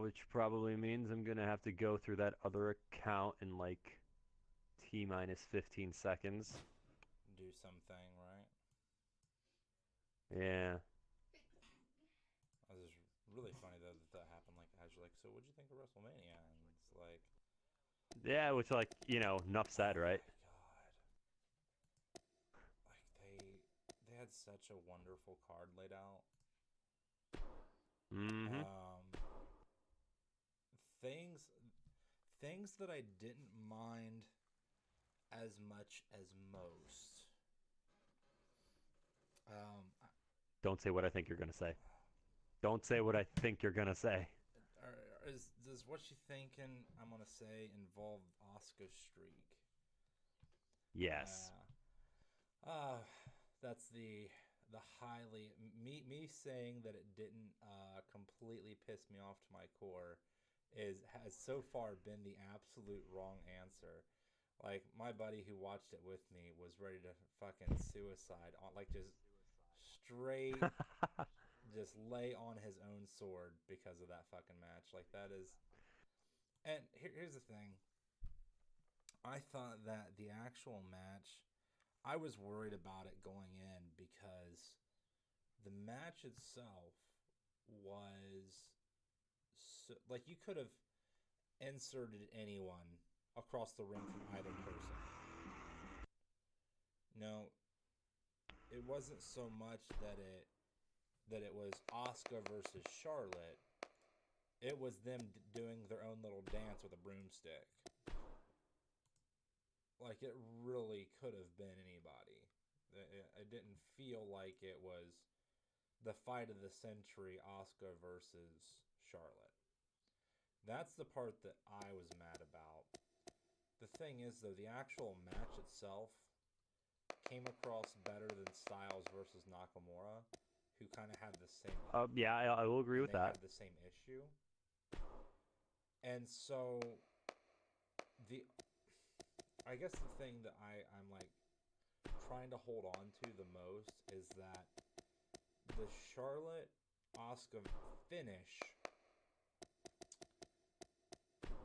Which probably means I'm gonna have to go through that other account in like T minus 15 seconds. Do something, right? Yeah. It was really funny though that happened. Like, as you're like, so what'd you think of WrestleMania? And it's like, Yeah, which like, enough said, oh right? my god, like they had such a wonderful card laid out. Mm-hmm. Um, things things that I didn't mind as much as most. Um, Don't say what I think you're gonna say. Don't say what I think you're gonna say. does what you thinking I'm gonna say involve Oscar's streak? Yes. Yeah. Uh that's the highly me saying that it didn't completely piss me off to my core is has so far been the absolute wrong answer. Like my buddy who watched it with me was ready to fucking suicide on like just straight just lay on his own sword because of that fucking match. Like that is and here's the thing. I thought that the actual match I was worried about it going in because the match itself was so, like you could have inserted anyone across the ring from either person. No, it wasn't so much that it was Asuka versus Charlotte. It was them doing their own little dance with a broomstick. Like it really could have been anybody. It didn't feel like it was the fight of the century, Asuka versus Charlotte. That's the part that I was mad about. The thing is, though, the actual match itself came across better than Styles versus Nakamura, who kind of had the same, Yeah, I will agree and with they that. had the same issue. And so the, I guess the thing that I'm like trying to hold on to the most is that the Charlotte Asuka finish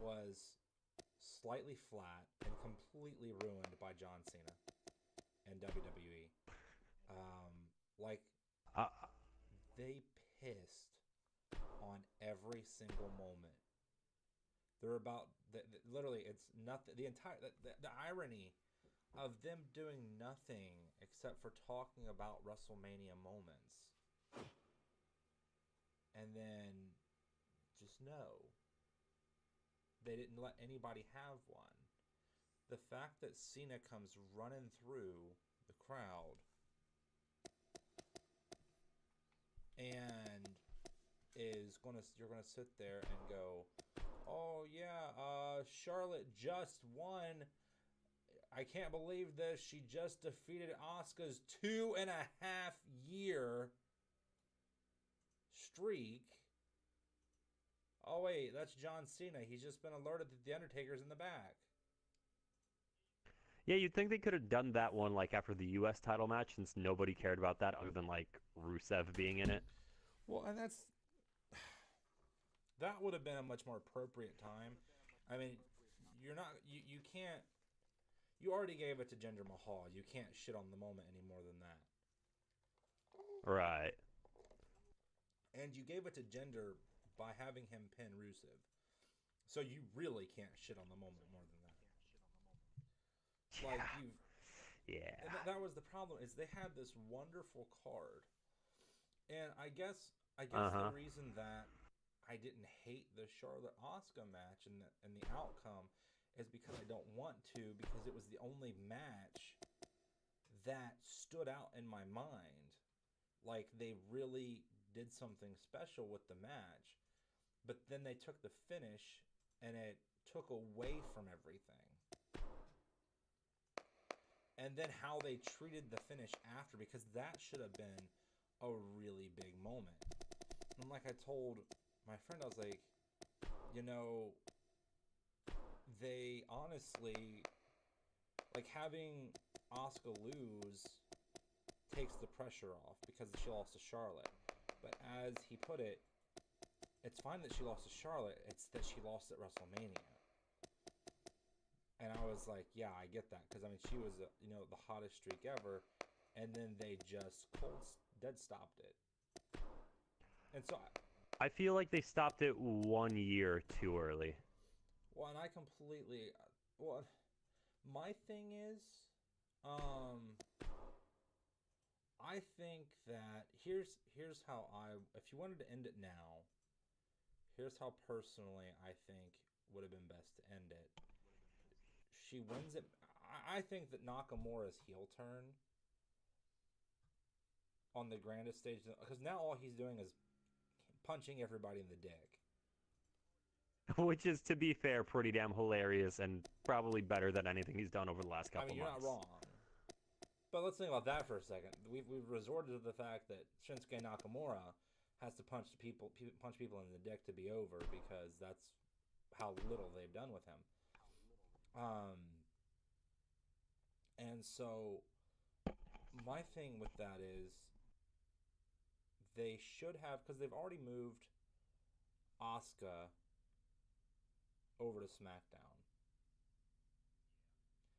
was slightly flat and completely ruined by John Cena and WWE. Like Uh, they pissed on every single moment. They're about literally it's nothing. The entire the irony of them doing nothing except for talking about WrestleMania moments, and then just no, they didn't let anybody have one. The fact that Cena comes running through the crowd and is gonna you're gonna sit there and go, oh yeah, Charlotte just won. I can't believe this. She just defeated Asuka's 2.5 year streak. Oh wait, that's John Cena. He's just been alerted that the Undertaker's in the back. yeah, you'd think they could have done that one like after the U.S. title match, since nobody cared about that other than like Rusev being in it. Well, and that would have been a much more appropriate time. I mean, you're not you can't you already gave it to Jinder Mahal. You can't shit on the moment any more than that. Right. And you gave it to Jinder by having him pin Rusev. So you really can't shit on the moment more than that. Like Yeah. you've and Yeah. that was the problem is they had this wonderful card. And I guess the Uh-huh. reason that I didn't hate the Charlotte Asuka match and the outcome is because I don't want to because it was the only match that stood out in my mind. Like they really did something special with the match, but then they took the finish and it took away from everything. And then how they treated the finish after because that should have been a really big moment. And like I told my friend, I was like, you know, they honestly like having Asuka lose takes the pressure off because she lost to Charlotte. But as he put it, it's fine that she lost to Charlotte. It's that she lost at WrestleMania. And I was like, yeah, I get that. Because, I mean, she was, the hottest streak ever. And then they just dead stopped it. And so, I feel like they stopped it 1 year too early. well, and I completely, my thing is, I think that here's how if you wanted to end it now, here's how personally I think would have been best to end it. She wins it. I think that Nakamura's heel turn on the grandest stage, because now all he's doing is punching everybody in the dick. Which is, to be fair, pretty damn hilarious and probably better than anything he's done over the last couple You're months. not wrong. But let's think about that for a second. We've resorted to the fact that Shinsuke Nakamura has to punch people in the dick to be over, because that's how little they've done with him. And so my thing with that is they should have, because they've already moved Asuka over to SmackDown.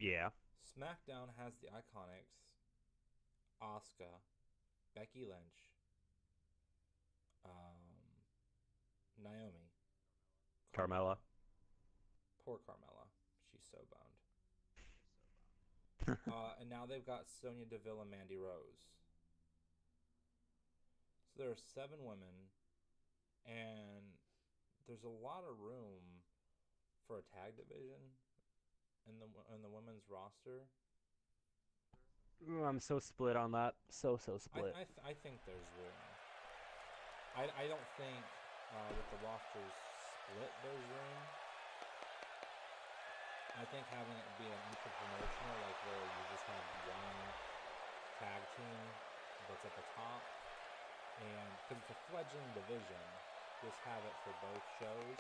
Yeah. SmackDown has the Iconics, Asuka, Becky Lynch, Naomi, Carmella. Poor Carmella. She's so boned. And now they've got Sonya Deville and Mandy Rose. So there are 7 women, and there's a lot of room for a tag division in the women's roster. Ooh, I'm so split on that. So split. I think there's room. I don't think with the rosters split there's room. I think having it be an interpromotional, like where you just have one tag team that's at the top, and because it's a fledgling division, just have it for both shows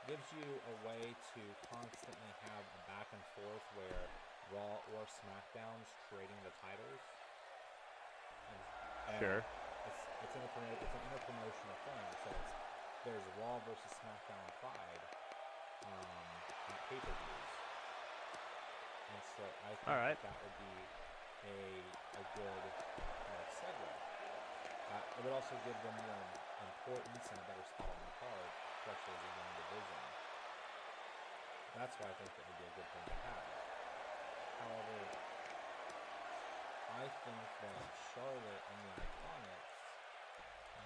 gives you a way to constantly have a back and forth where Raw or SmackDown's trading the titles. And Sure. It's an interpromotional thing, so there's Raw versus SmackDown Pride at pay-per-views. And so I think that would be a good segue. It would also give them more importance and a better spot on the card, especially as a young division. That's why I think that would be a good thing to have. However, I think that Charlotte and the Iconics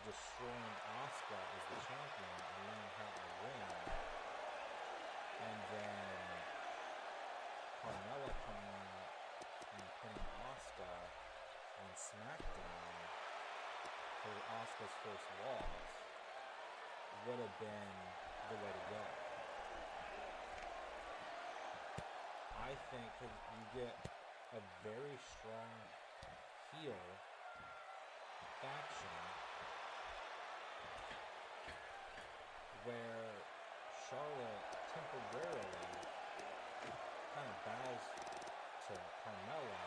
destroying Asuka as the champion and letting her win, and then Carmella coming out and pinning Asuka on SmackDown for Asuka's first loss would have been the way to go. I think you get a very strong heel faction where Charlotte temporarily kind of bows to Carmella.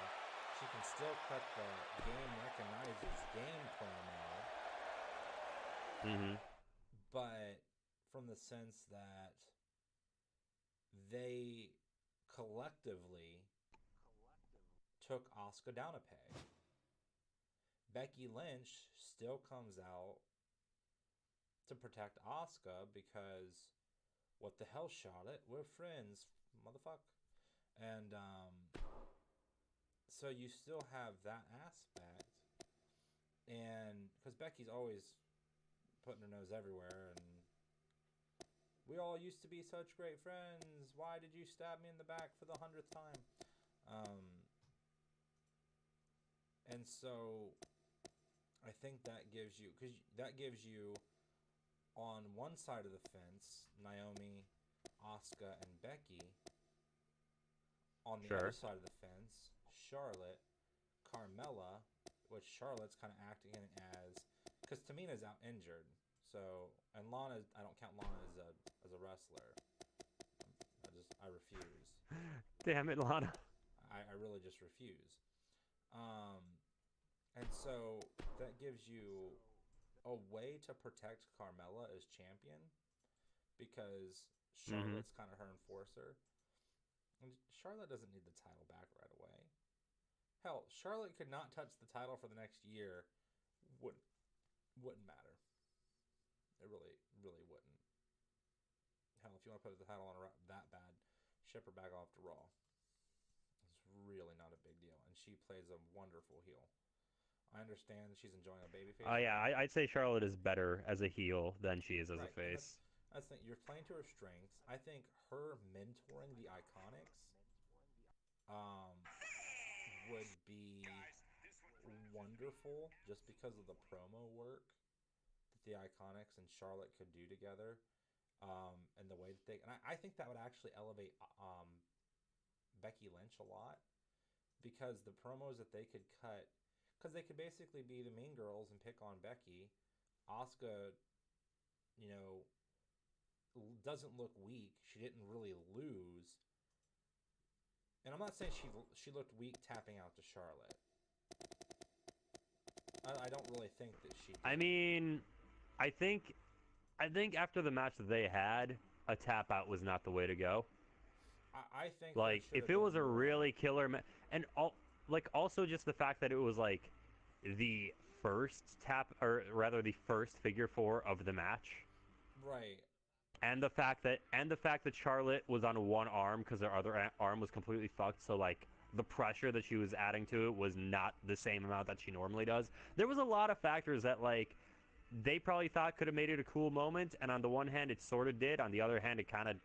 She can still cut the game recognizes game promo, but from the sense that they collectively took Asuka down a peg. Becky Lynch still comes out to protect Asuka because what the hell, Charlotte? We're friends, motherfucker. And so you still have that aspect, and because Becky's always putting her nose everywhere, and we all used to be such great friends. Why did you stab me in the back for the 100th time? And so I think that gives you, on one side of the fence, Naomi, Asuka, and Becky. On the other side of the fence, Charlotte, Carmella, which Charlotte's kind of acting as, because Tamina's out injured. So, and Lana, I don't count Lana as a wrestler. I refuse. Damn it, Lana. I really just refuse. And so that gives you a way to protect Carmella as champion because Mm-hmm. Charlotte's kind of her enforcer. And Charlotte doesn't need the title back right away. Hell, Charlotte could not touch the title for the next year. Wouldn't matter. It really wouldn't. Hell, if you want to put the title on her that bad, ship her back off to Raw. It's really not a big deal, and she plays a wonderful heel. I understand that she's enjoying a babyface. Yeah, I'd say Charlotte is better as a heel than she is as a Right, and face. that's the thing. You're playing to her strengths. I think her mentoring the Iconics um, would be wonderful just because of the promo work that the Iconics and Charlotte could do together, and the way that they. And I think that would actually elevate Becky Lynch a lot because the promos that they could cut, because they could basically be the mean girls and pick on Becky. Asuka, you know, doesn't look weak. She didn't really lose. And I'm not saying she looked weak tapping out to Charlotte. I don't really think that she did. I mean, I think after the match that they had, a tap out was not the way to go. I think like if it was a really killer and also just the fact that it was like the first tap, or rather the first figure four of the match. Right. And the fact that Charlotte was on one arm because her other arm was completely fucked, so like the pressure that she was adding to it was not the same amount that she normally does. There was a lot of factors that like they probably thought could have made it a cool moment, and on the one hand it sort of did, on the other hand it kind of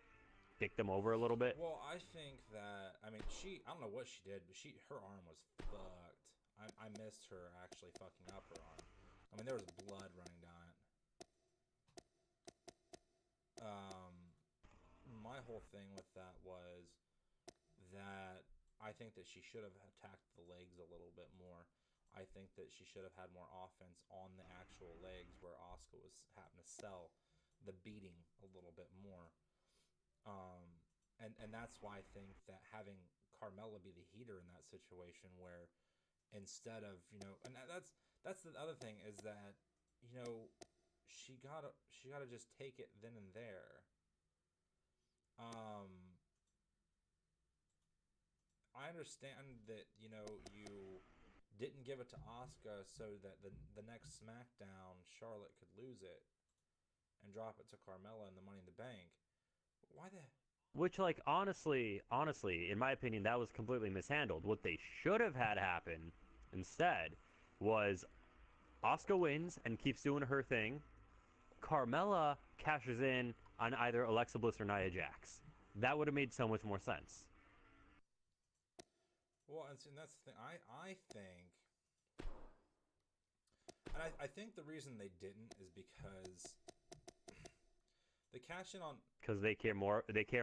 dicked them over a little bit. Well, I think that, I mean, I don't know what she did, but her arm was fucked. I missed her actually fucking up her arm. I mean, there was blood running down it. My whole thing with that was that I think that she should have attacked the legs a little bit more. I think that she should have had more offense on the actual legs where Asuka was having to sell the beating a little bit more. And that's why I think that having Carmella be the heater in that situation, where instead of, you know, and that's the other thing is that, you know, she gotta just take it then and there. I understand that, you know, you didn't give it to Asuka so that the next SmackDown Charlotte could lose it and drop it to Carmella in the Money in the Bank. Why the? Which, like, honestly, in my opinion, that was completely mishandled. What they should have had happen instead was Asuka wins and keeps doing her thing. Carmella cashes in on either Alexa Bliss or Nia Jax. That would have made so much more sense. Well, and that's the thing. I think, and I think the reason they didn't is because they cash in on, because they care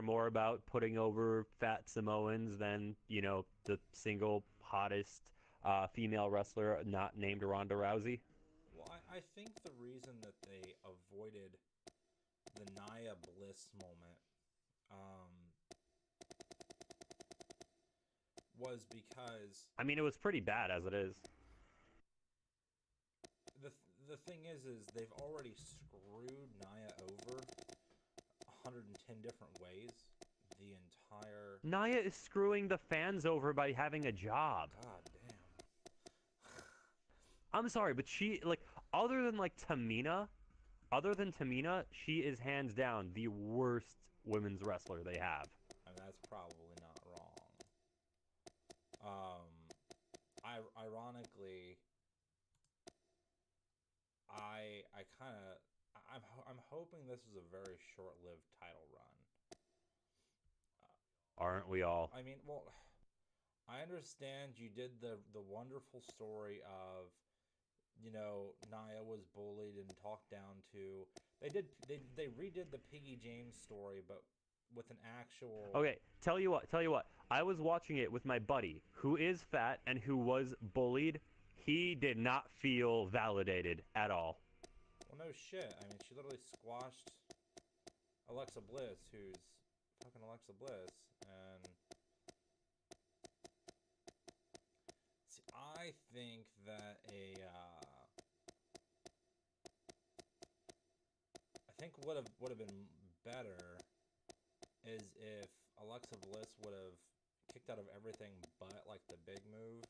more about putting over fat Samoans than, you know, the single hottest female wrestler not named Ronda Rousey. Well, I think the reason that they avoided the Nia Bliss moment was because, I mean, it was pretty bad as it is. the thing is they've already screwed Nia over 110 different ways. The entire Nia is screwing the fans over by having a job. God damn. I'm sorry, but she, like, other than Tamina, she is hands down the worst women's wrestler they have. I mean, that's probably not wrong. Ironically, I'm hoping this is a very short-lived title run. Aren't we all? I mean, well, I understand you did the wonderful story of, you know, Nia was bullied and talked down to. They redid the Piggy James story, but with an actual. Okay, tell you what. I was watching it with my buddy, who is fat and who was bullied. He did not feel validated at all. Well, no shit. I mean, she literally squashed Alexa Bliss, who's fucking Alexa Bliss, and see, I think that think would have been better is if Alexa Bliss would have kicked out of everything but like the big move,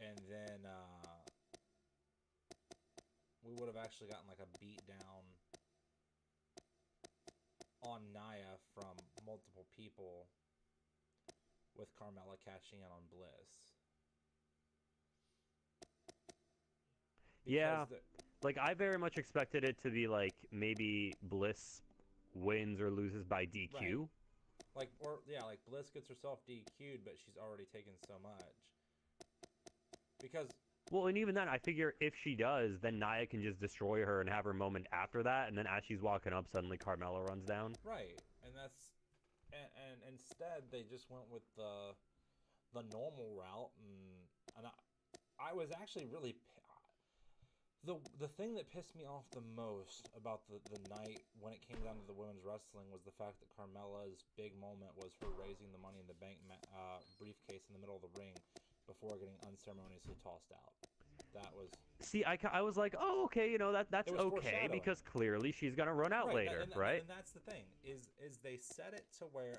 and then we would have actually gotten like a beat down on Nia from multiple people with Carmella cashing in on Bliss. Yeah, like I very much expected it to be like maybe Bliss wins or loses by DQ. Right. Like like Bliss gets herself DQ'd, but she's already taken so much. Because Well, and even then, I figure if she does, then Nia can just destroy her and have her moment after that, and then as she's walking up, suddenly Carmella runs down. right, and that's and instead they just went with the normal route, and I was actually really the thing that pissed me off the most about the night when it came down to the women's wrestling was the fact that Carmella's big moment was her raising the Money in the Bank briefcase in the middle of the ring before getting unceremoniously tossed out. That was... See, I was like, oh, okay, that's okay because clearly she's gonna run out later, right? And that's the thing is they set it to where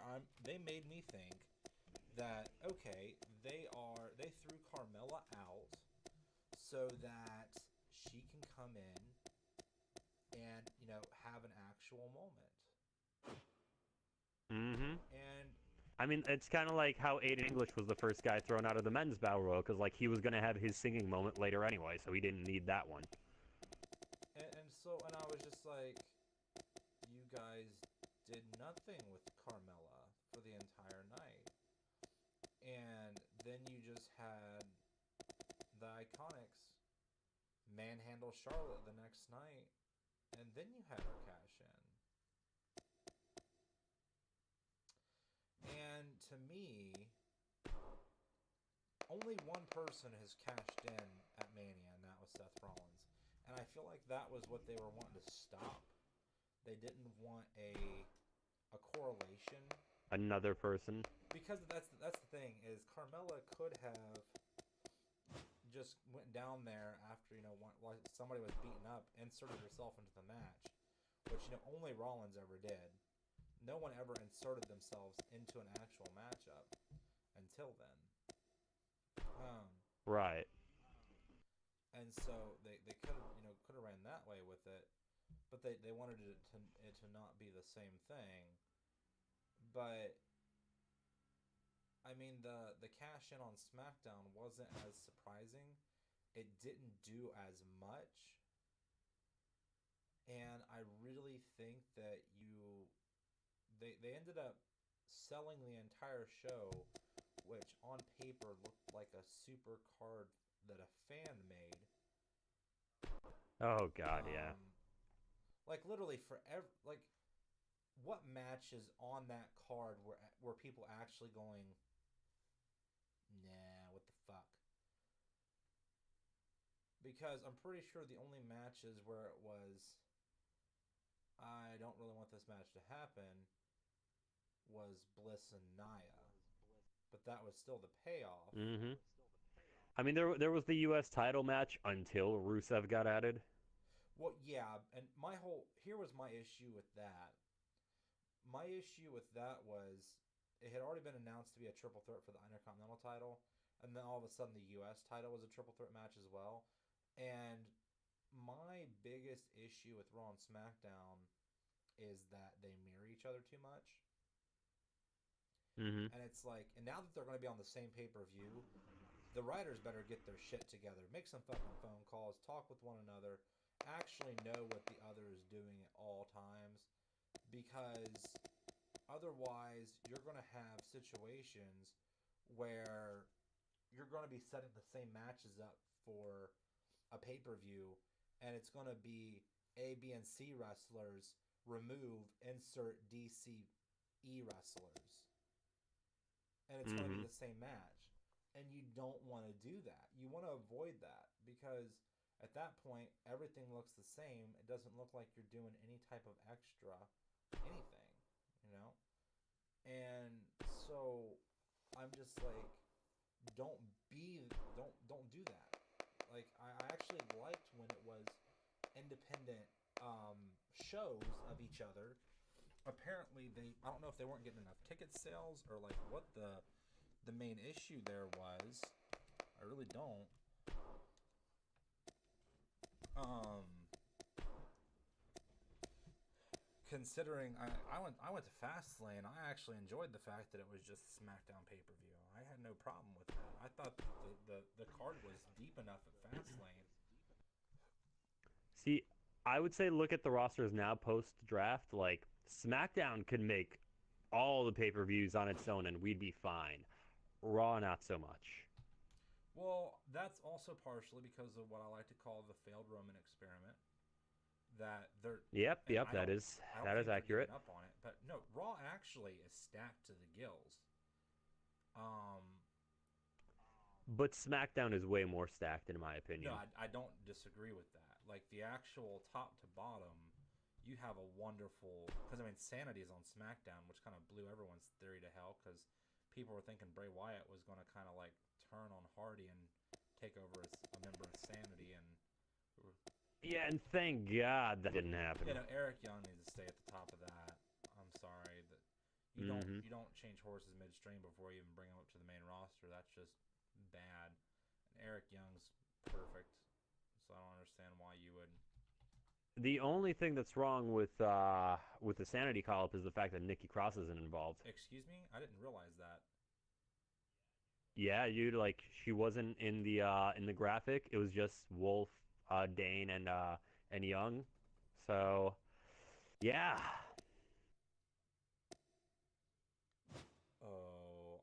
they made me think that okay, they threw Carmella out so that she can come in and have an actual moment. Mm-hmm. And I mean, it's kind of like how Aiden English was the first guy thrown out of the men's battle royal because like he was gonna have his singing moment later anyway, so he didn't need that one. and I was just like, you guys did nothing with Carmella for the entire night, and then you just had the Iconics manhandle Charlotte the next night, and then you had her cash in. And to me, only one person has cashed in at Mania, and that was Seth Rollins. And I feel like that was what they were wanting to stop. They didn't want a correlation. Another person. Because that's the thing is Carmella could have just went down there after somebody was beaten up, inserted herself into the match, which only Rollins ever did. No one ever inserted themselves into an actual matchup until then. Right. And so they could have ran that way with it, but they wanted it to not be the same thing. But I mean, the cash in on SmackDown wasn't as surprising. It didn't do as much. And I really think that they ended up selling the entire show, which on paper looked like a super card that a fan made. Oh God, yeah. Like literally what matches on that card were people actually going, nah, what the fuck? Because I'm pretty sure the only matches where it was, I don't really want this match to happen, was Bliss and Nia. But that was still the payoff. Mm-hmm. I mean, there was the U.S. title match until Rusev got added. Well, yeah, and here was my issue with that. My issue with that was it had already been announced to be a triple threat for the Intercontinental title, and then all of a sudden the U.S. title was a triple threat match as well. And my biggest issue with Raw and SmackDown is that they mirror each other too much. Mm-hmm. And it's like, and now that they're going to be on the same pay-per-view, the writers better get their shit together, make some fucking phone calls, talk with one another, actually know what the other is doing at all times, because otherwise you're going to have situations where you're going to be setting the same matches up for a pay-per-view, and it's going to be A, B, and C wrestlers, remove, insert DCE wrestlers. And it's going to be the same match. And you don't want to do that. You want to avoid that, because at that point, everything looks the same. It doesn't look like you're doing any type of extra anything, And so I'm just like, don't do that. Like, I actually liked when it was independent shows of each other. Apparently, I don't know if they weren't getting enough ticket sales or like what the main issue there was. I really don't. Considering I went to Fastlane, I actually enjoyed the fact that it was just SmackDown pay-per-view. I had no problem with that. I thought the card was deep enough at Fastlane. See, I would say look at the rosters now post draft. Like SmackDown could make all the pay-per-views on its own and we'd be fine. Raw, not so much. Well, that's also partially because of what I like to call the failed Roman experiment. That they're Yep, that I don't is think they're accurate. giving up on it. But no, Raw actually is stacked to the gills. Um, But SmackDown is way more stacked in my no, opinion. I don't disagree with that. Like the actual top to bottom, you have a wonderful. Because I mean, Sanity is on SmackDown, which kind of blew everyone's theory to hell. Because people were thinking Bray Wyatt was going to kind of like turn on Hardy and take over as a member of Sanity, and Yeah, and thank God that didn't happen. you know, Eric Young needs to stay at the top of that. I'm sorry that you don't change horses midstream before you even bring him up to the main roster. That's just bad. And Eric Young's perfect, so I don't understand why you would. The only thing that's wrong with the Sanity call-up is the fact that Nikki Cross isn't involved. Excuse me, I didn't realize that. Yeah, you like she wasn't in the graphic. It was just Wolf, Dane, and Young. So, yeah. Oh,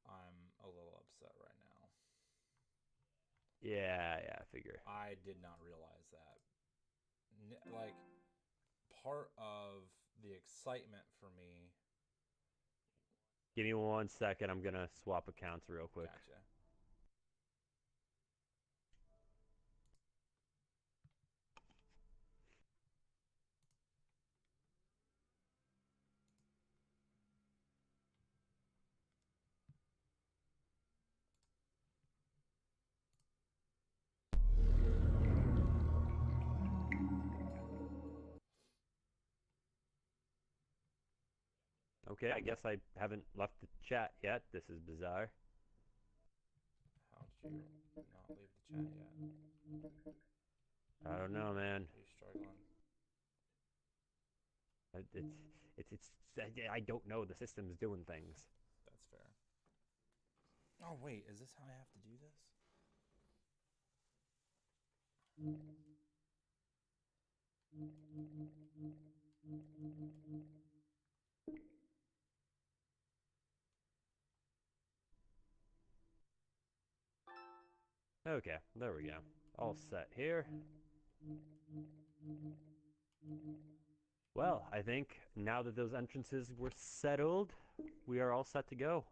I'm a little upset right now. Yeah, I figure. I did not realize that. Like part of the excitement for me. Give me 1 second. I'm gonna swap accounts real quick. Gotcha. Okay, I guess I haven't left the chat yet. This is bizarre. How did you not leave the chat yet? I don't know, man. Are you struggling? I don't know. The system's doing things. That's fair. Oh wait, is this how I have to do this? Okay, there we go. All set here. Well, I think now that those entrances were settled, we are all set to go.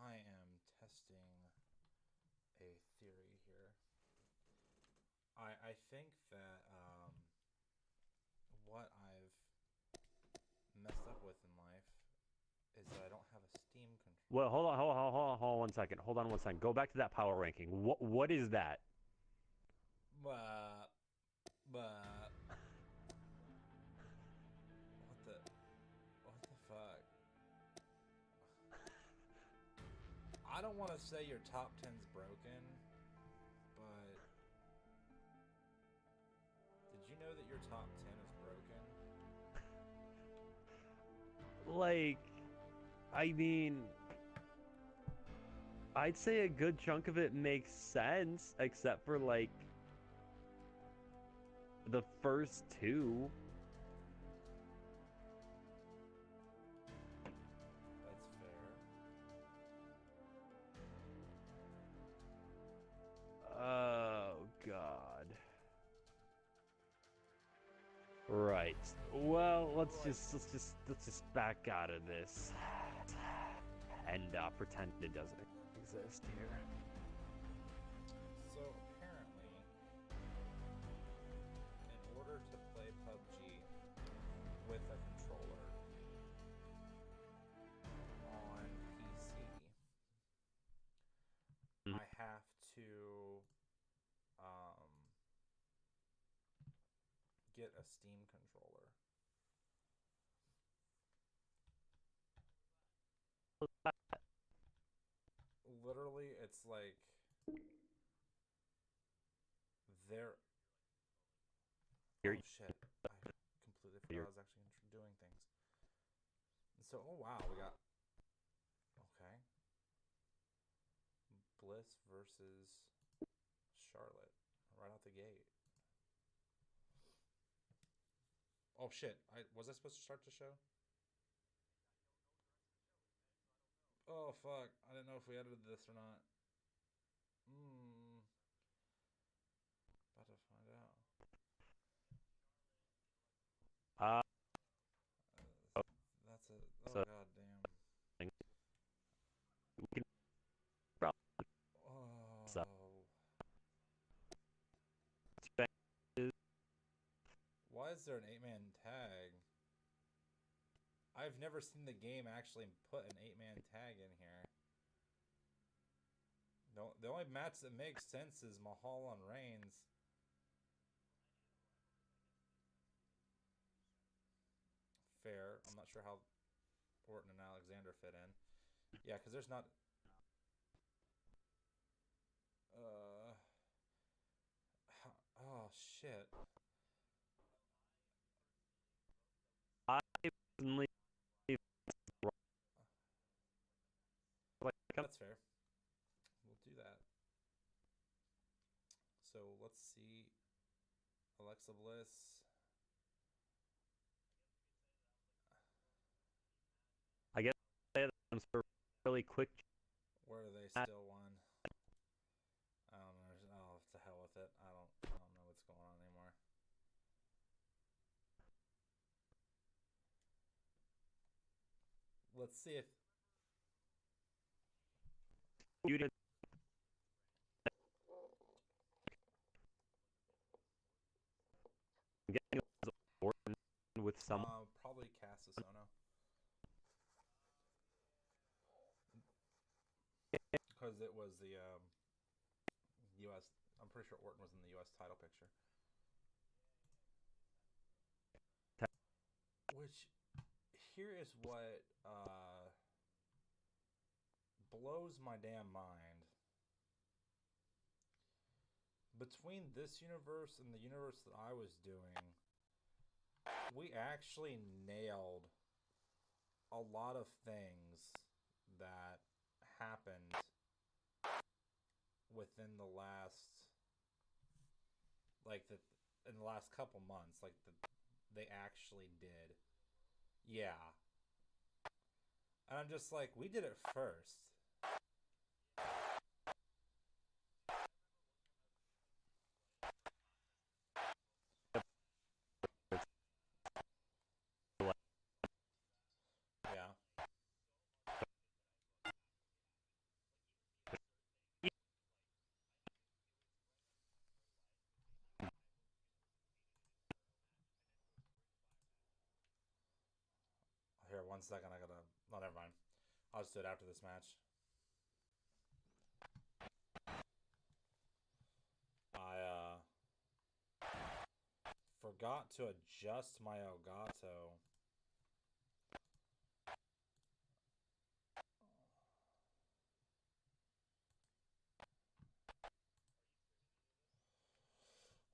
I am testing a theory here. I think that what I've messed up with in life is that I don't have a Steam controller. Well, hold on 1 second. Hold on 1 second. Go back to that power ranking. What is that? But what the fuck? I don't want to say your top 10's broken, but did you know that your top 10 is broken? Like, I mean, I'd say a good chunk of it makes sense, except for like the first two. That's fair. Oh God. Right. Well, let's just back out of this and pretend it doesn't exist here. So apparently, in order to play PUBG with a controller on PC, get a Steam controller. Literally, it's like they're. Oh shit! I completely forgot I was actually doing things. And so, oh wow, we got. Okay. Bliss versus Charlotte right out the gate. Oh shit! Was I supposed to start the show? Oh fuck! I didn't know if we edited this or not. About to find out. Uh, That's a. Oh so god damn. we can probably Oh. Why is there an 8-man tag? I've never seen the game actually put an 8-man tag in here. The only match that makes sense is Mahal and Reigns. Fair. I'm not sure how Orton and Alexander fit in. Yeah, because there's not. Oh shit. That's fair. We'll do that. So let's see. Alexa Bliss. I guess say that was a really quick. Where are they still won? I don't know. Oh, to hell with it. I don't know what's going on anymore. Let's see if You did. I'm guessing it was Orton with some. probably Cassius Ohno. Because it was the U.S. I'm pretty sure Orton was in the U.S. title picture. Which, here is what blows my damn mind. Between this universe and the universe that I was doing, we actually nailed a lot of things that happened within the last, in the last couple months, they actually did. Yeah. And I'm just like, we did it first. Yeah. Here, 1 second. I gotta. Oh, never mind. I'll just do it after this match. I forgot to adjust my Elgato.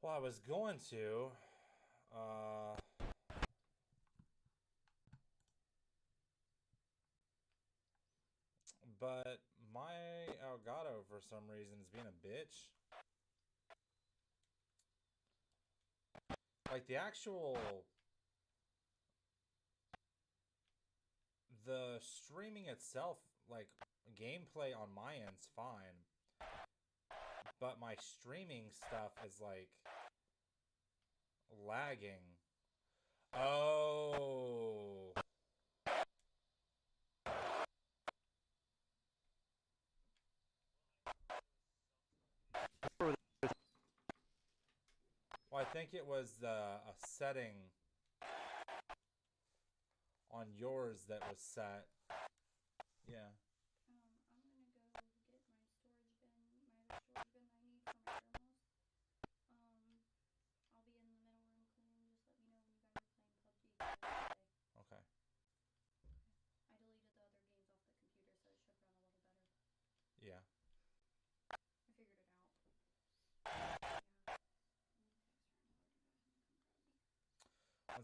Well, I was going to. But my Elgato, for some reason, is being a bitch. Like, the actual... The streaming itself, like, gameplay on my end's fine. But my streaming stuff is, like, lagging. Oh... Well, I think it was a setting on yours that was set. Yeah. I'm gonna go get my storage bin, my other storage bin that I need for my thermos. I'll be in the middle room cleaning just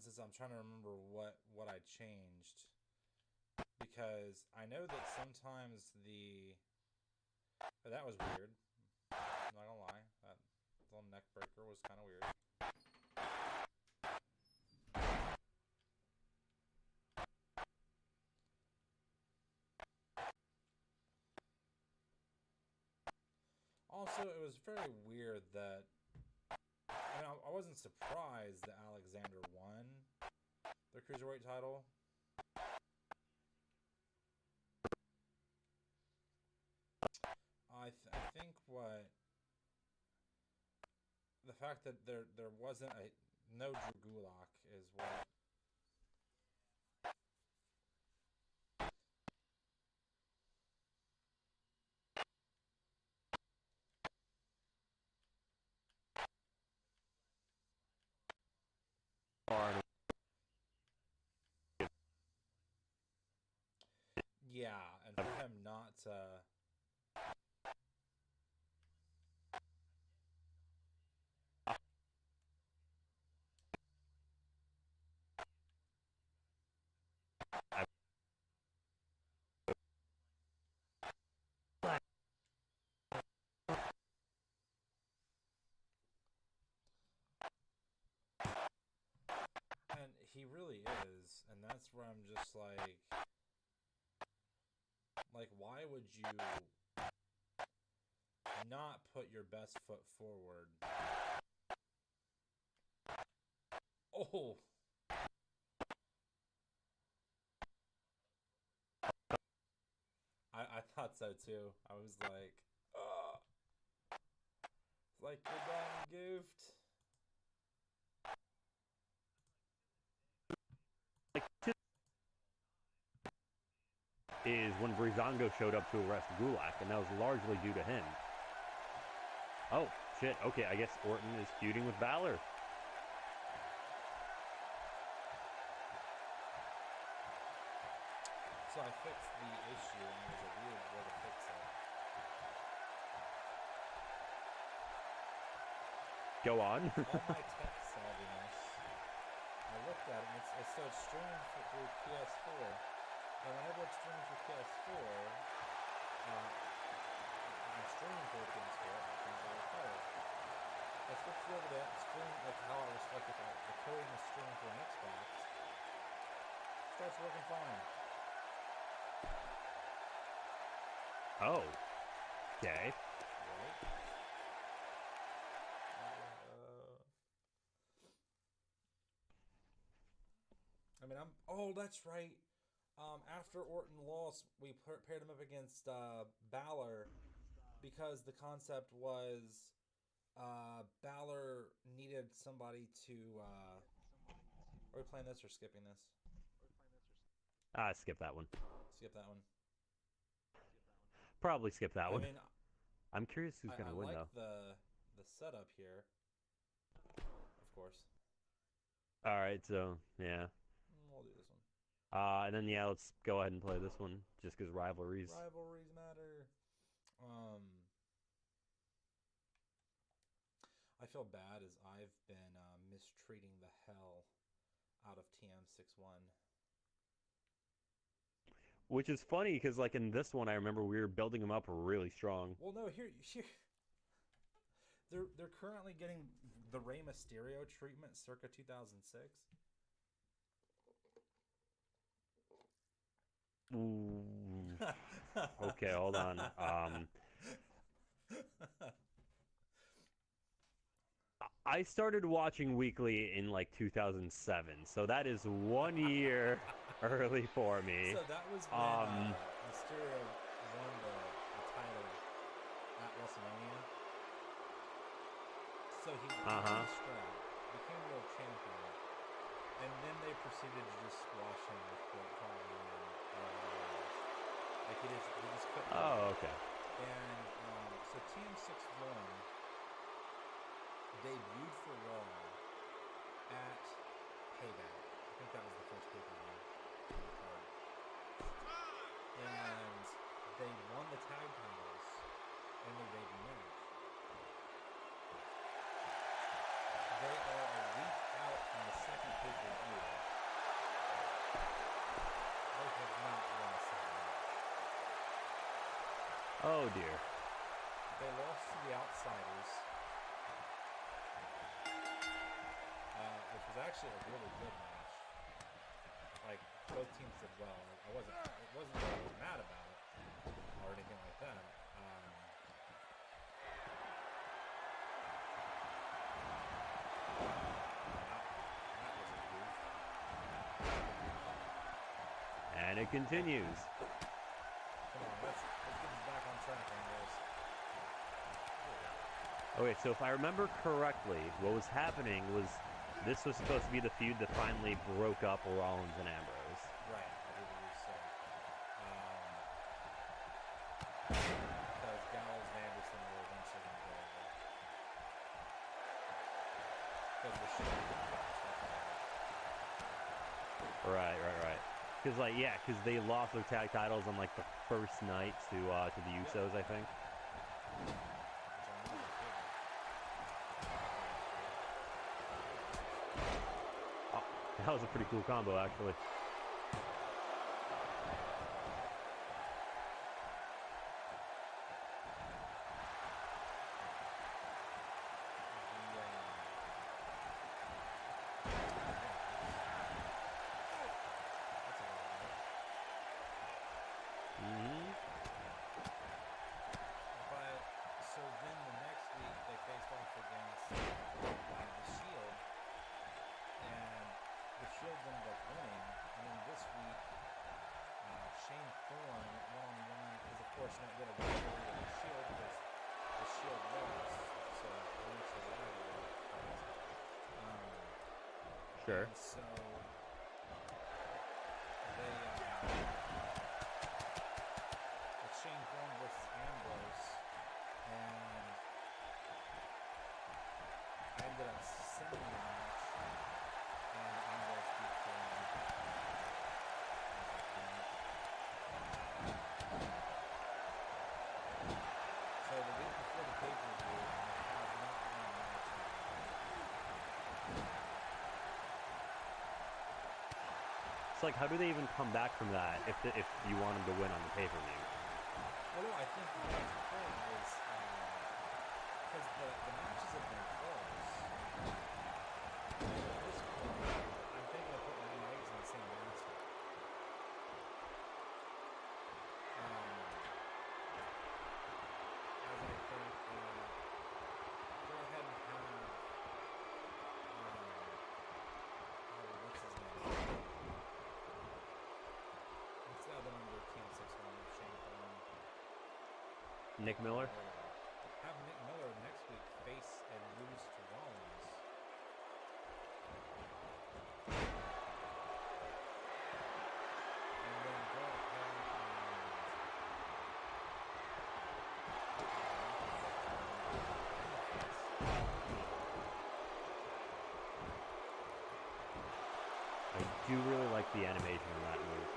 since I'm trying to remember what I changed, because I know that sometimes that was weird. I'm not gonna lie, that little neck breaker was kind of weird. Also, it was very weird that, I mean, I wasn't surprised that Alexander won the Cruiserweight title. I think the fact that there wasn't no Drew Gulak is what. Yeah, and for him not to. And he really is, and that's where I'm just like, why would you not put your best foot forward? Oh! I thought so too. I was like, ugh. It's like you're done goofed. Is when Breezango showed up to arrest Gulak, and that was largely due to him. Oh, shit. Okay, I guess Orton is feuding with Balor. So I fixed the issue, and there's a weird way to fix it. Go on. All my tech savviness, I looked at it, and it said streaming through PS4. And whenever it's streaming through PS4, I'm streaming through PS4, I can't really play it. I switched over to stream, like how I was, like if the coding was streaming through an Xbox, starts working fine. Oh. Okay. Right? I mean, oh, that's right. After Orton lost, we paired him up against Balor because the concept was Balor needed somebody to. Are we playing this or skipping this? Skip that one. Skip that one. Probably skip that one. I mean, I'm curious who's going to win, like though. the setup here, of course. All right, so, yeah. We'll do this one. And then, yeah, let's go ahead and play this one, just because rivalries. Rivalries matter. I feel bad as I've been mistreating the hell out of TM61. Which is funny, because, like, in this one, I remember we were building them up really strong. Well, no, here they're currently getting the Rey Mysterio treatment circa 2006. Ooh. Okay, hold on. I started watching weekly in like 2007, so that is 1 year early for me. So that was when Mysterio won the title at WrestleMania. So he won the strap, became world champion, and then they proceeded to just squash him with Great Khali and like he just couldn't. Oh, okay. And so TM61 debuted for Raw at Payback. I think that was the first pay-per-view on the card. And they won the tag titles in their debut match. They are a week out from the second pay-per-view, they have not won a single match. Oh dear. They lost to the Outsiders, which was actually a really good match. Like, both teams did well. It wasn't that I was mad about it or anything like that. That was a goof. And it continues. Come on, let's get this back on track, Ambrose. Okay, so if I remember correctly, what was happening was this was supposed to be the feud that finally broke up Rollins and Ambrose. Right, I do believe so. Because Gallows and Anderson were eventually going to go over. Because the show didn't get the stuff together. Right. Because because they lost their tag titles on like the first night to the Usos, I think. Oh, that was a pretty cool combo, actually. So then the next week they faced off against the Shield, and the Shield ended up winning. And then this week, Shane Thorne one-on-one is of course not going to win with the Shield because the Shield lost. So it's a rivalry. Sure. And so they it's Shane Thorne versus Ambrose. And I ended up sending the match, and Ambrose beat Thorne. So the week before the pay-per-view, I have not won a match in a while. It's like, how do they even come back from that if you want them to win on the pay-per-view? Well, no, I think what's important is because the matches have been close. And at this point, I'm thinking of putting my eggs in the same basket. As I think that go ahead and have what's his name? What's the other member of Team 6-1? Shane Thorne. Nick Miller? Have Nick Miller next week face and lose to Rollins. And then go ahead I do really like the animation on that move.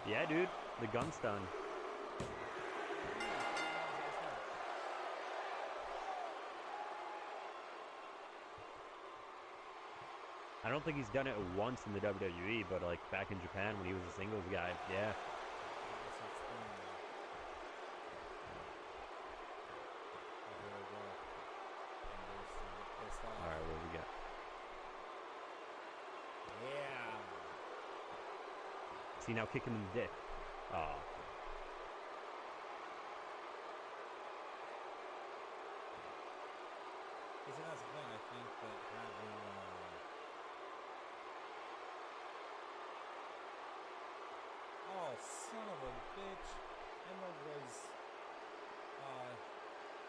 Yeah, dude, the gun stun. I don't think he's done it once in the WWE, but like back in Japan when he was a singles guy, yeah. All right, what do we got? Yeah. See, now kick him in the dick. Oh. See, that's the thing. I think that having oh, son of a bitch, Emerald was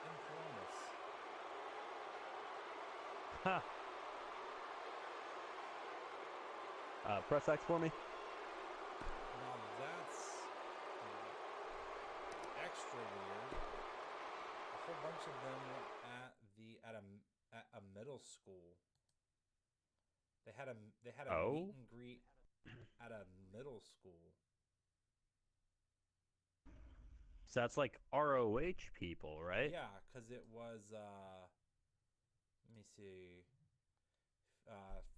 in Columbus. Ha. Press X for me. Now that's extra weird. A whole bunch of them were at a middle school. They had a Oh? meet and greet at a middle school. So that's like ROH people, right? Yeah, because it was, let me see,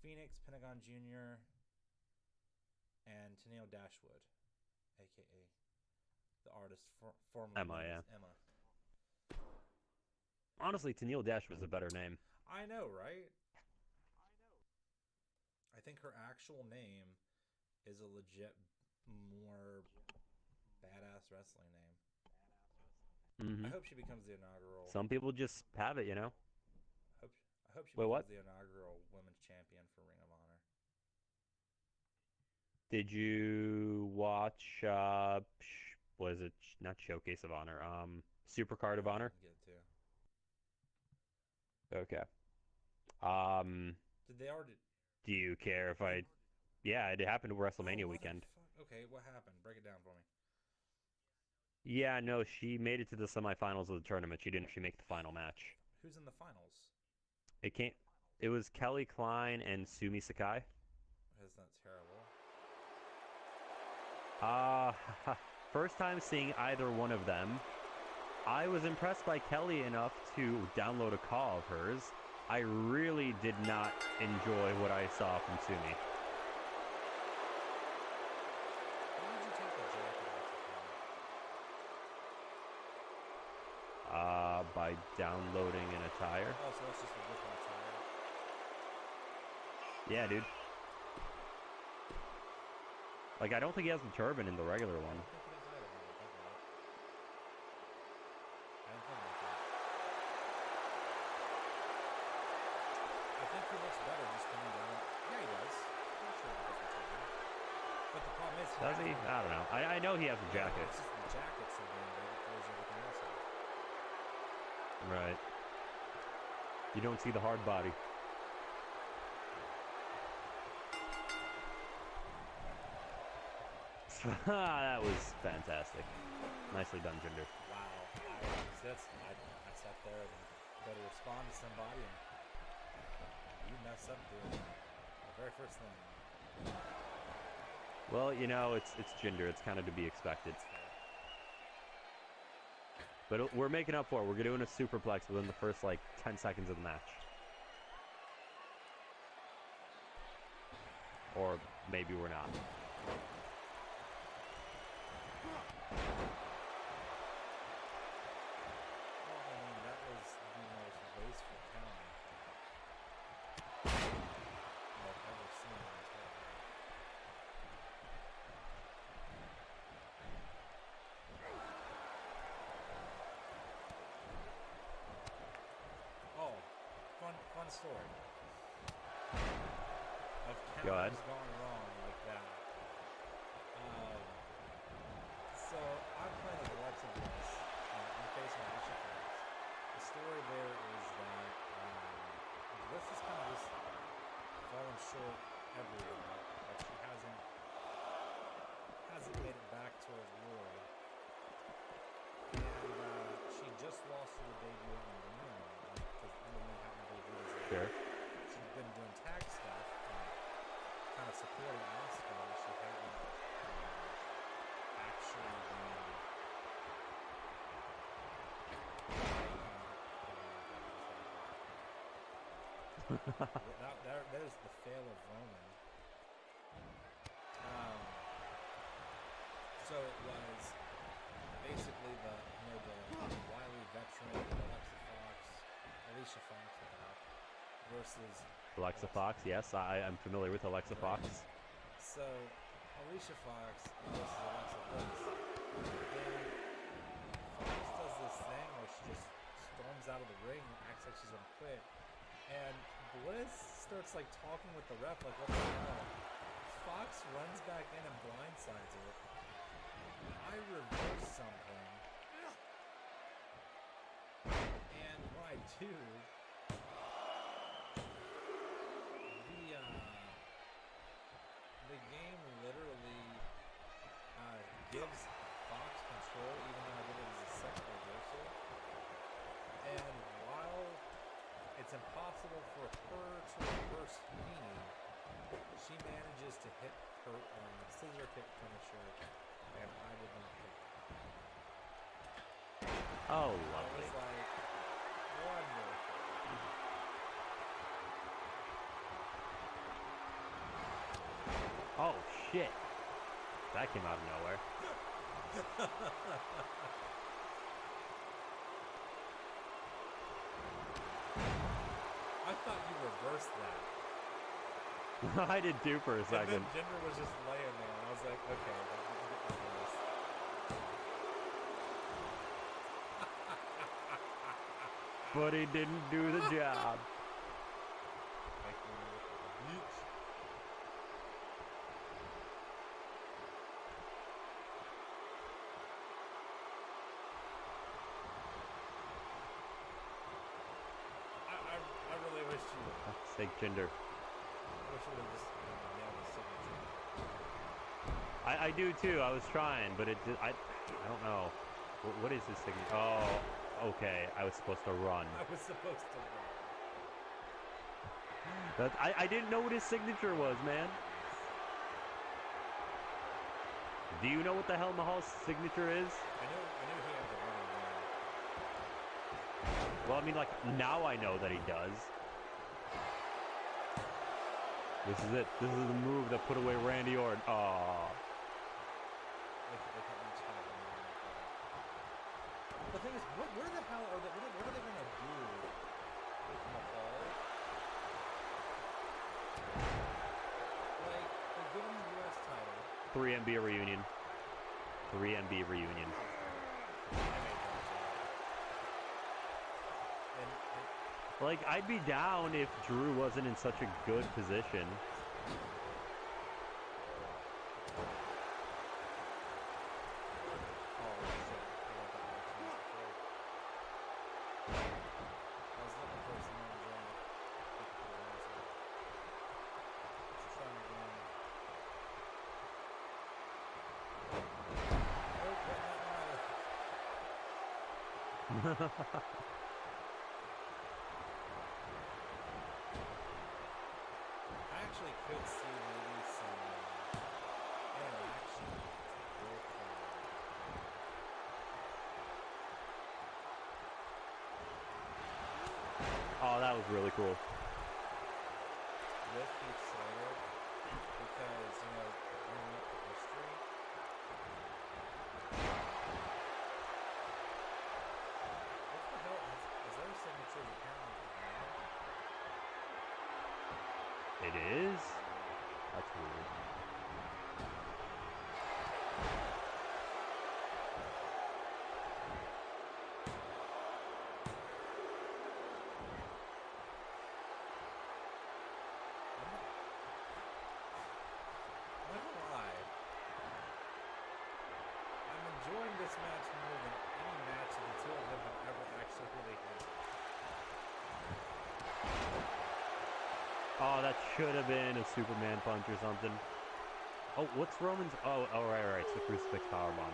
Phoenix, Pentagon Jr., and Tennille Dashwood, aka the artist formerly Emma, known yeah. as Emma. Honestly, Tennille Dash was a better name. I know, right? I think her actual name is a legit more badass wrestling name. Hmm. I hope she becomes the inaugural. Some people just have it, you know? I hope she Wait, becomes what? the inaugural women's champion for Ring of Honor. Did you watch, was it, not Showcase of Honor, Supercard of I Honor? didn't get to. Okay. Did they already? Do you care if I... Yeah, it happened WrestleMania weekend. Motherfuck. Okay, what happened? Break it down for me. Yeah, no, she made it to the semifinals of the tournament. She didn't actually make the final match. Who's in the finals? It can't... It was Kelly Klein and Sumi Sakai. Is that terrible? First time seeing either one of them. I was impressed by Kelly enough to download a call of hers. I really did not enjoy what I saw from Sumi. Why did you take the jacket off the phone? By downloading an attire. Oh, so that's just a different attire. Yeah, dude. Like, I don't think he has the turban in the regular I one. don't think it is either. When I think of it. I didn't think about that. I think he looks better just coming down. Yeah, he does. I'm sure he does the turban. But the problem is, Does he? I don't know. I know he has a jacket. It's just the jacket's so damn big, it throws everything else off. Right. You don't see the hard body. That was fantastic. Nicely done, Jinder. Wow. I sat there and go to respond to somebody and you mess up doing the very first thing. Well, you know, it's Jinder. It's kind of to be expected. It's fair. But we're making up for it. We're doing a superplex within the first, like, 10 seconds of the match. Or maybe we're not. Well, I mean, that was the most wasteful counter I've ever seen in my entire life. Oh, fun story. Of Go ahead. counters gone wrong like that. So I'm playing as Alexa Bliss. I'm facing Alicia Fox. The story there is that Bliss is kind of just falling short everywhere. Like she hasn't made it back towards glory. And she just lost to the debut at number 1, because MMA happened to debut as Sure. she's been doing tag stuff and kind of supporting Asuka. She hadn't actually been there's the fail of Roman. So it was basically the wily veteran Alicia Fox versus Alexa Fox, yes, I'm familiar with Alexa Fox. So Alicia Fox versus Alexa Bliss. And Fox does this thing where she just storms out of the ring and acts like she's gonna quit. And Bliss starts like talking with the ref like, what the hell? Fox runs back in and blindsides her. I reverse something. And when I do, the game literally gives Fox control, even though I did it as a second reversal. And while it's impossible for her to reverse me, she manages to hit her scissor kick finisher, and I did not hit it. Oh, I lovely. was like, wonderful. Oh, shit. That came out of nowhere. I thought you reversed that. I did too for a And second. then Jinder was just laying there, and I was like, okay, that didn't get reversed. But he didn't do the job. Like, when you look at the beach. I really wish you would. Say Jinder. I wish you would have just nailed the signature. I do too. I was trying, but I don't know. What is his signature? Oh, okay. I was supposed to run. I was supposed to win. I didn't know what his signature was, man. Do you know what the hell Mahal's signature is? I knew he had the running man. Well, I mean, like, now I know that he does. This is it. This is the move that put away Randy Orton. Aww. They can each have a man like that. The thing is, where the hell are they? What are they gonna do with Mahal? Like, they're giving him the U.S. title. 3MB reunion. 3MB reunion. I made that joke. And Like, I'd be down if Drew wasn't in such a good position. oh shit, I love that match before. I was looking for some more drama. Let's try again. Oh, that didn't matter. I actually could see maybe some interaction with Oh, that was really cool. with Heath Slater because, you know, bringing up the history. What the hell is their signature apparently behind? It is? That's weird. I'm not gonna lie. I'm enjoying this match more than any match that the two of them have ever actually really had. Oh, that should have been a Superman punch or something. Oh, what's Roman's? Oh, right. It's the crucifix powerbomb.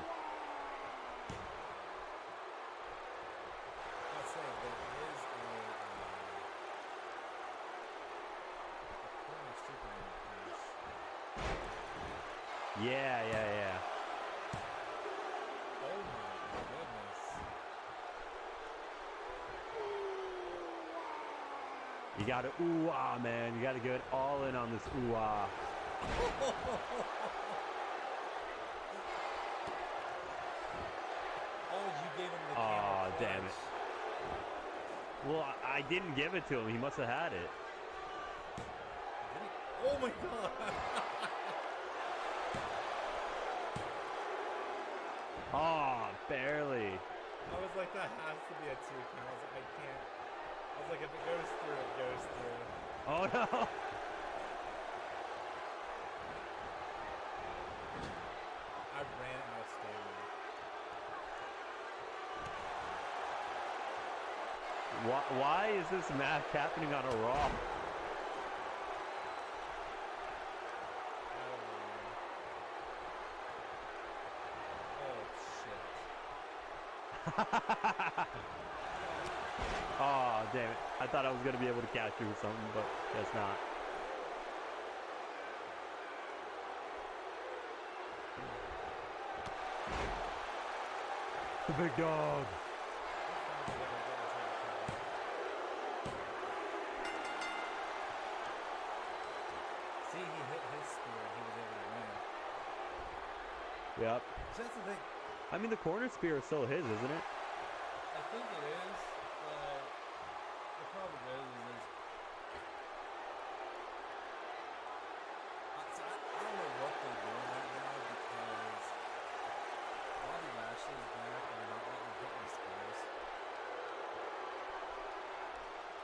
Let's say there is a corner Superman piece. Yeah. Oh my goodness. You gotta ooh-ah, man. You gotta get all in on this ooh-ah. Oh, you gave him the Aw, camel damn clutch. Well, I didn't give it to him. He must have had it. Did he? Oh my god. Oh, barely. I was like, that has to be a 2 count. I was like, I can't. I was like, if it goes through, it goes through. Oh, no. I ran out of stamina. Why is this match happening on a Raw? Oh shit. Oh, damn it. I thought I was going to be able to catch you or something, but guess not. The big dog. See, he hit his spear and he was able to win. Yep. So that's the thing. I mean, the corner spear is still his, isn't it? I think it is, but the problem is I don't know what they're doing right now because Bobby Lashley's back and they're not letting him hit my spears.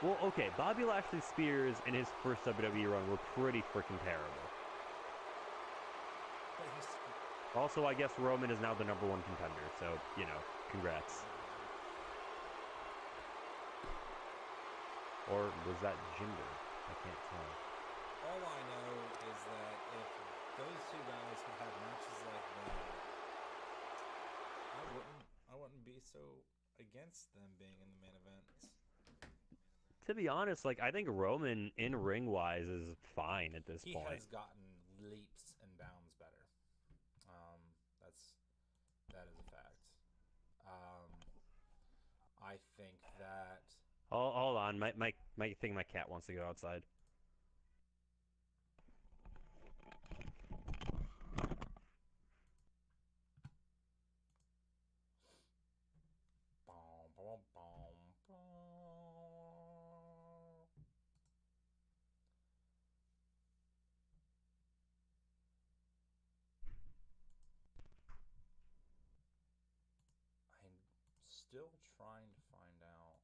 Well, okay, Bobby Lashley's spears in his first WWE run were pretty freaking terrible. But he's Also, I guess Roman is now the #1 contender, so, you know, congrats. Or was that Jinder? I can't tell. all I know is that if those two guys could have matches like that, I wouldn't be so against them being in the main events. To be honest, like, I think Roman in ring wise is fine at this He point. has gotten leaps and bounds better. That is a fact. I think that Hold on, my thing, my cat wants to go outside. Boom, boom, boom, boom. I'm still trying to find out.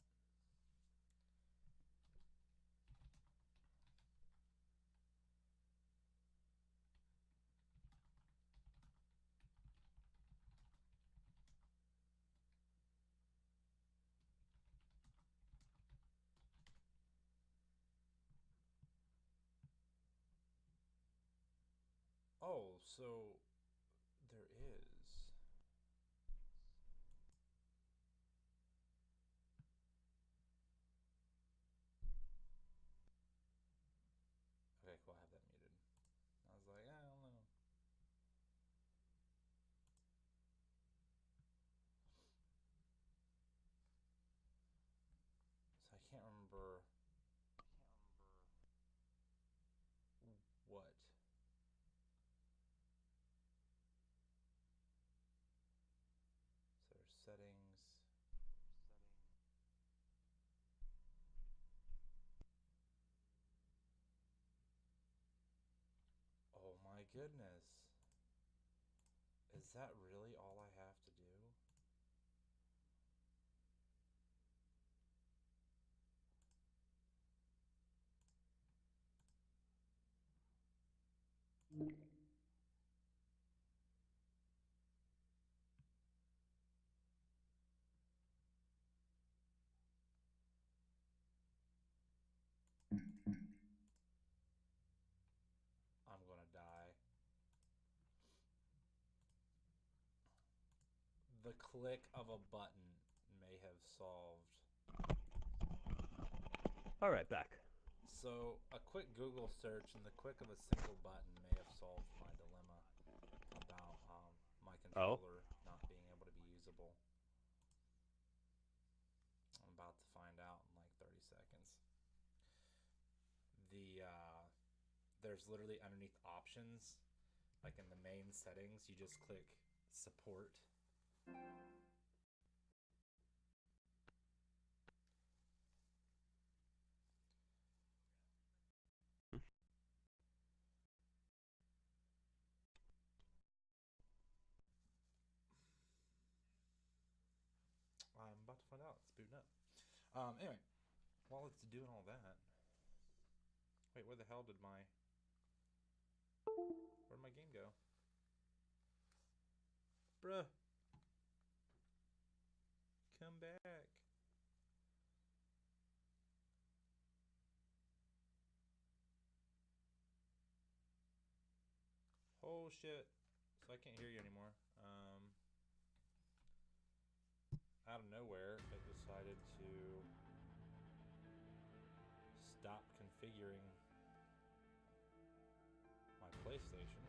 Oh, so there is. Okay, cool. I have that muted. I was like, I don't know. So I can't remember what. So there's settings. Oh my goodness. Is that really all I have to do? I'm gonna die. The click of a button may have solved. All right, back. So a quick Google search and the click of a single button may have solved my dilemma about my controller not being able to be usable. I'm about to find out in like 30 seconds. There's literally underneath options, like in the main settings, you just click support. I'm about to find out. It's booting up. Anyway, while it's doing all that, wait, where the hell did where'd my game go? Bruh. Come back. Oh shit. So I can't hear you anymore. decided to stop configuring my PlayStation.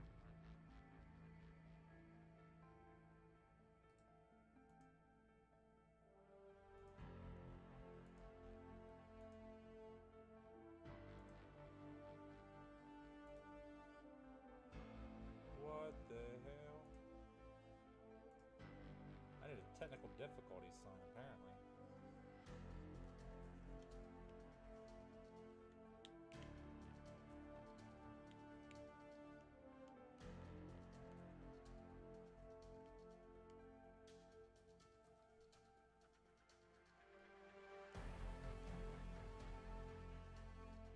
What the hell? I need a technical difficulty sign, apparently.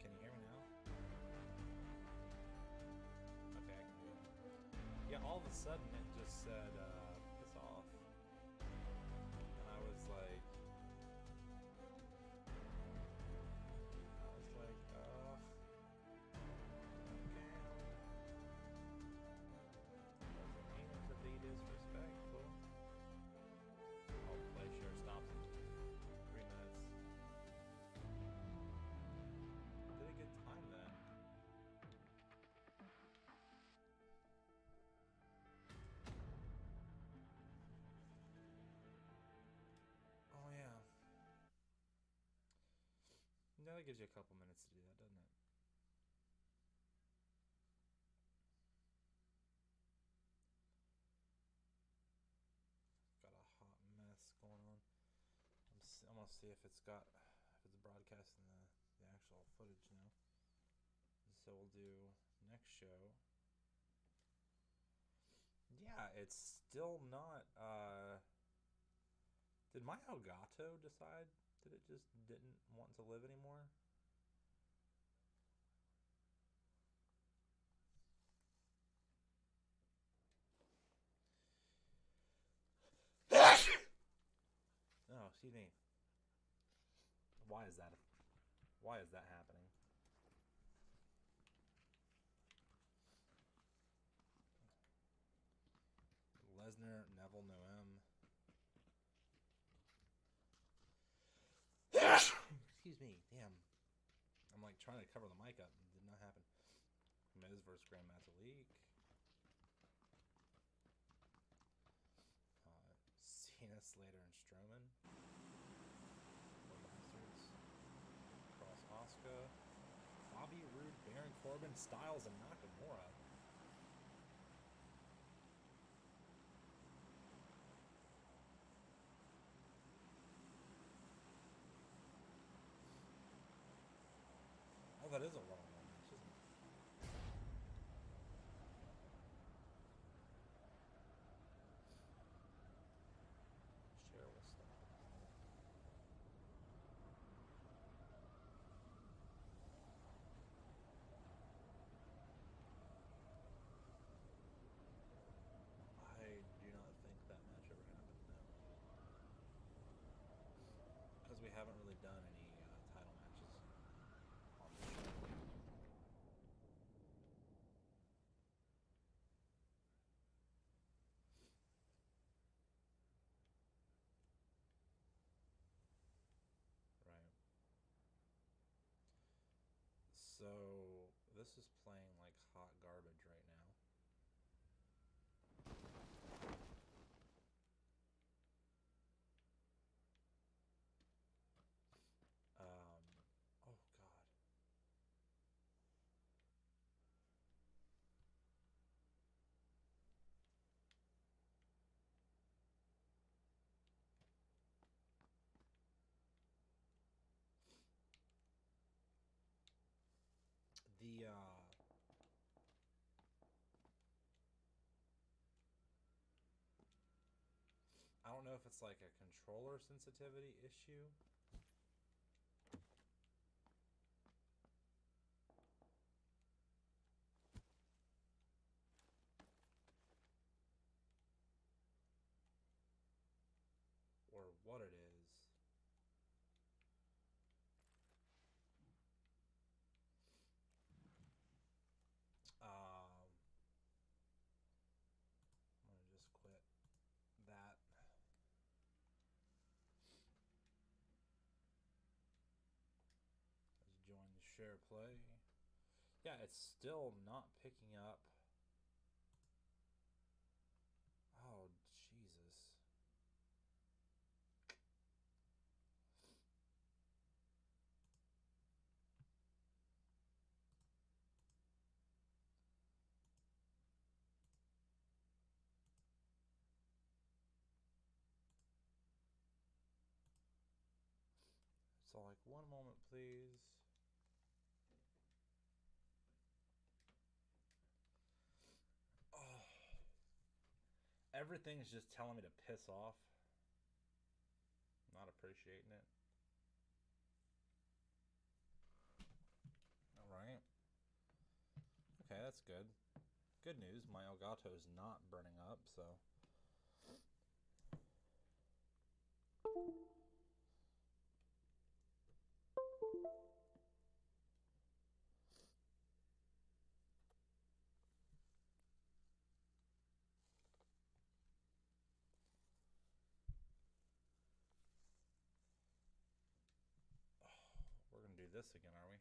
Can you hear me now? Okay, I can hear you. Yeah, all of a sudden it just said, piss off. And I was like, ugh. Okay. Doesn't mean it to be disrespectful. Oh, play share stops in 3 minutes. Did a good time then. Oh yeah. No, that gives you a couple minutes to do that, doesn't it? Got a hot mess going on. I'm gonna see if it's broadcasting the actual footage now. So we'll do next show. Yeah, it's still not. Did my Elgato decide that it just didn't want to live anymore? Oh, excuse me. Why is that? Why is that happening? Lesnar, Neville, Noem. Excuse me. Damn. I'm like trying to cover the mic up. It did not happen. Miz versus Grand Metalik. Cena, Slater, and Strowman. Bastards. Cross Asuka. Bobby Roode, Baron Corbin, Styles, and Nakamura. Oh, that is a one-on-one match, isn't it? Share will stop. I do not think that match ever happened, no. Because we haven't really done any title matches on the show. Right. So this is playing like hot garbage right now. Oh God. The I don't know if it's like a controller sensitivity issue. Or what it is. I'm gonna just quit that. share play. Yeah, it's still not picking up. Oh, Jesus. So, like, one moment, please. Oh. Everything's just telling me to piss off. Not appreciating it. Alright. Okay, that's good. Good news, my Elgato's not burning up, so... We're gonna do this again, are we?